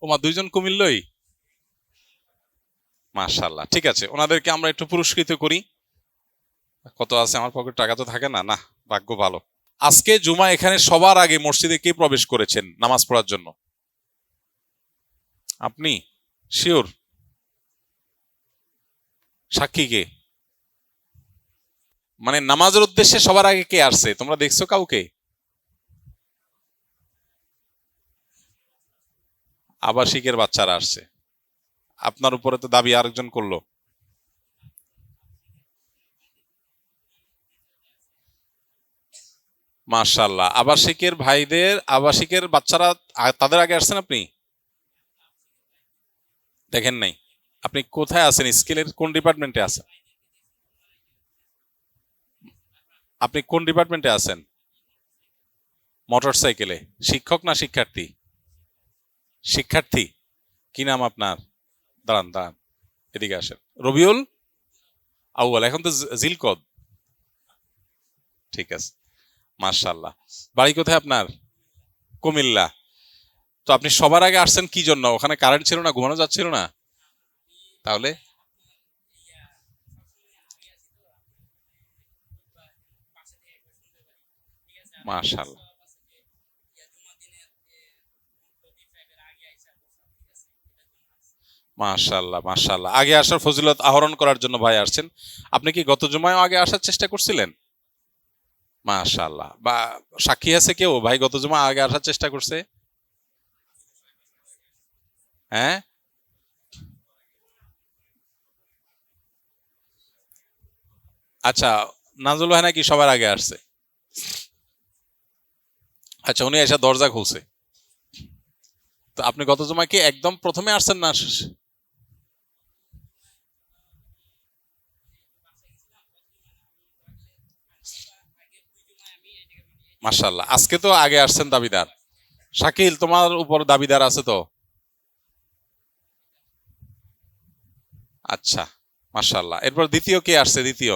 ওমা, দুইজন কুমিল্লই। মাশাআল্লাহ, ঠিক আছে, ওনাদেরকে আমরা একটু পুরস্কৃত করি। কত আছে আমার পকেটে? টাকা তো থাকে না। না, ভাগ্য ভালো। আজকে জুমা এখানে সবার আগে মসজিদে কে প্রবেশ করেছেন নামাজ পড়ার জন্য? আপনি শিওর? সাক্ষী কে? মানে নামাজের উদ্দেশ্যে সবার আগে কে আসছে, তোমরা দেখছো কাউকে? আবাসিকের বাচ্চারা আসছে। আপনার উপরে তো দাবি আরেকজন করলো। মাশাআল্লাহ, আবাসিকের ভাইদের, আবাসিকের বাচ্চারা তাদের আগে আসছেন আপনি? দেখেন নাই? আপনি কোথায় আছেন? স্কেলের কোন ডিপার্টমেন্টে আছেন? আপনি কোন ডিপার্টমেন্টে আছেন? মোটরসাইকেলে। শিক্ষক না শিক্ষার্থী? শিক্ষার্থী। কি নাম আপনার? দাঁড়ান দাঁড়ান, এদিকে আসেন। রবিউল আউয়াল, এখন তো জিলকদ। ঠিক আছে, মাশাআল্লাহ। বাড়ি কোথায় আপনার? কুমিল্লা। তো আপনি সবার আগে আসছেন কি জন্য? ওখানে কারেন্ট ছিল না, ঘুমানো যাচ্ছিল না? তাহলে মাশাআল্লাহ, মাশাআল্লাহ, মাশাআল্লাহ, আগে আসার ফজিলত আহরণ করার জন্য ভাই আসছেন। আপনি কি গত জুমায় আগে আসার চেষ্টা করছিলেন? মাশাআল্লাহ। বা সাক্ষী আছে কেউ ভাই গত জুমা আগে আসার চেষ্টা করছে? হ্যাঁ, আচ্ছা। নাজুল ভাই নাকি সবার আগে আসছে? আচ্ছা, উনি এসে দরজা খুলছে। তো আপনি গত জুমায় কি একদম প্রথমে আসছেন না? মাশাআল্লাহ, আজকে তো আগে আসছেন দাবিদার। শাকিল, তোমার উপর দাবিদার আছে তো? আচ্ছা, মাশাআল্লাহ। এরপর দ্বিতীয় কে আসছে? দ্বিতীয়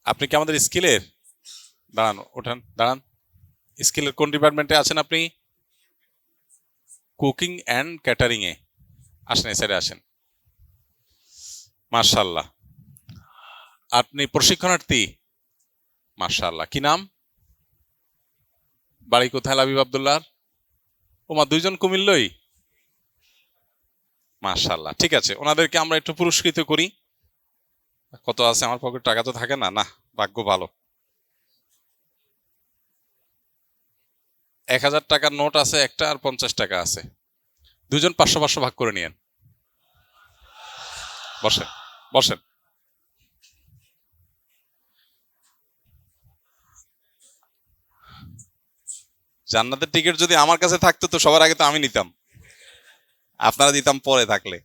আপনি কি আমাদের স্কিলের? দাঁড়ান, ওঠান, দাঁড়ান। স্কিলের কোন ডিপার্টমেন্টে আছেন আপনি? কুকিং অ্যান্ড ক্যাটারিং এ। আসেন, এই সাইডে আসেন। মাশাআল্লাহ, আপনি প্রশিক্ষণার্থী? মাশাআল্লাহ, কি নাম? বাড়ি কোথায় লাবিব আব্দুল্লাহ? ওমা, দুইজন কুমিল্লই। মাশাআল্লাহ, ঠিক আছে, ওনাদেরকে আমরা একটু পুরস্কৃত করি। কত আছে আমার পকেটে? টাকা তো থাকে না। না, ভাগ্য ভালো। 1000 টাকার নোট আছে একটা, আর 50 টাকা আছে। দুজন 500 500 ভাগ করে নিয়েন। বসেন, বসেন। জান্নাতের টিকিট যদি আমার কাছে থাকতো তো সবার আগে তো আমি নিতাম, আপনারা দিতাম পরে থাকলে।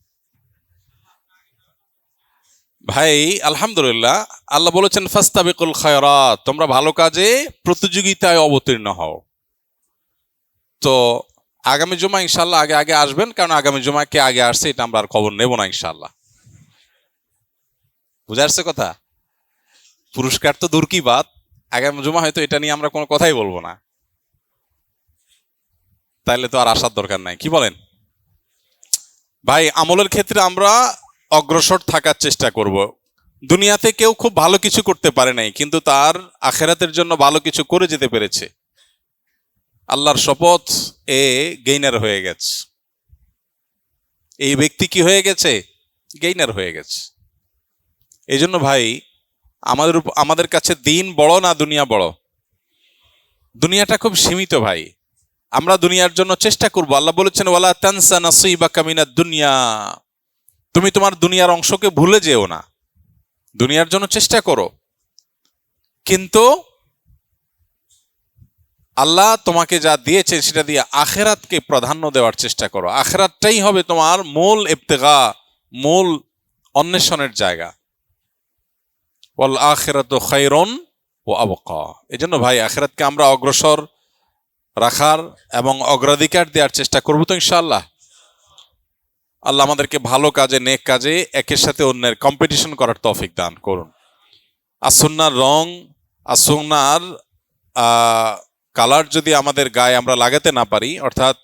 ভাই আলহামদুলিল্লাহ, আল্লাহ বলেছেন ফাস্তাবিকুল খায়রাত, তোমরা ভালো কাজে প্রতিযোগিতায় অবতীর্ণ হও। তো আগামী জুমা ইনশাল্লাহ আগে আগে আসবেন, কারণ আগামী জুমা কে আগে আসছে এটা আমরা আর খবর নেব না ইনশাল্লাহ। বুঝে আসছে কথা? পুরস্কার তো দূর কি বাত, আগামী জুমা হয়তো এটা নিয়ে আমরা কোনো কথাই বলবো না। তাইলে তো আর আসার দরকার নাই, কি বলেন ভাই? আমলের ক্ষেত্রে আমরা অগ্রসর থাকার চেষ্টা করব। দুনিয়াতে কেউ খুব ভালো কিছু করতে পারে নাই, কিন্তু তার আখেরাতের জন্য ভালো কিছু করে যেতে পেরেছে। আল্লাহর শপথ, এ গেইনার হয়ে গেছে। এই ব্যক্তি কি হয়ে গেছে? গেইনার হয়ে গেছে। এই জন্য ভাই, আমাদের কাছে দিন বড় না দুনিয়া বড়? দুনিয়াটা খুব সীমিত ভাই। আমরা দুনিয়ার জন্য চেষ্টা করব। আল্লাহ বলেছেন ওয়ালা তানসা নাসিবাকা মিনাদ দুনিয়া, তুমি তোমার দুনিয়ার অংশকে ভুলে যেও না। দুনিয়ার জন্য চেষ্টা করো, কিন্তু আল্লাহ তোমাকে যা দিয়েছে সেটা দিয়ে আখেরাতকে প্রাধান্য দেওয়ার চেষ্টা করো। আখেরাতটাই হবে তোমার মূল ইবতিগা, মূল অন্বেষণের জায়গা। ওয়াল আখিরাতু খায়রুন ওয়া আবকা। এজন্য ভাই আখেরাতকে আমরা অগ্রসর রাখার এবং অগ্রাধিকার দেওয়ার চেষ্টা করবো তো ইনশাআল্লাহ। আল্লাহ আমাদেরকে ভালো কাজে, নেক কাজে একের সাথে অন্যের কম্পিটিশন করার তৌফিক দান করুন। আর সুন্নাহর রং আসুন্নার কালার যদি আমাদের গায়ে আমরা লাগাতে না পারি, অর্থাৎ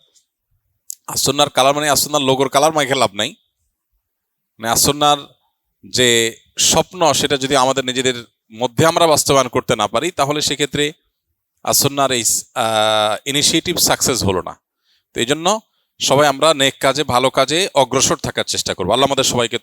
আসুন্নার কালার মানে আসুন্নার লোগোর কালার মাইখে লাভ নাই, মানে আসুন্নার যে স্বপ্ন সেটা যদি আমাদের নিজেদের মধ্যে আমরা বাস্তবায়ন করতে না পারি, তাহলে সেক্ষেত্রে আসুন্নার এই ইনিশিয়েটিভ সাকসেস হলো না। তো এই জন্য সবাই আমরা নেক কাজে, ভালো কাজে অগ্রসর থাকার চেষ্টা করবো। আল্লাহ আমাদের সবাইকে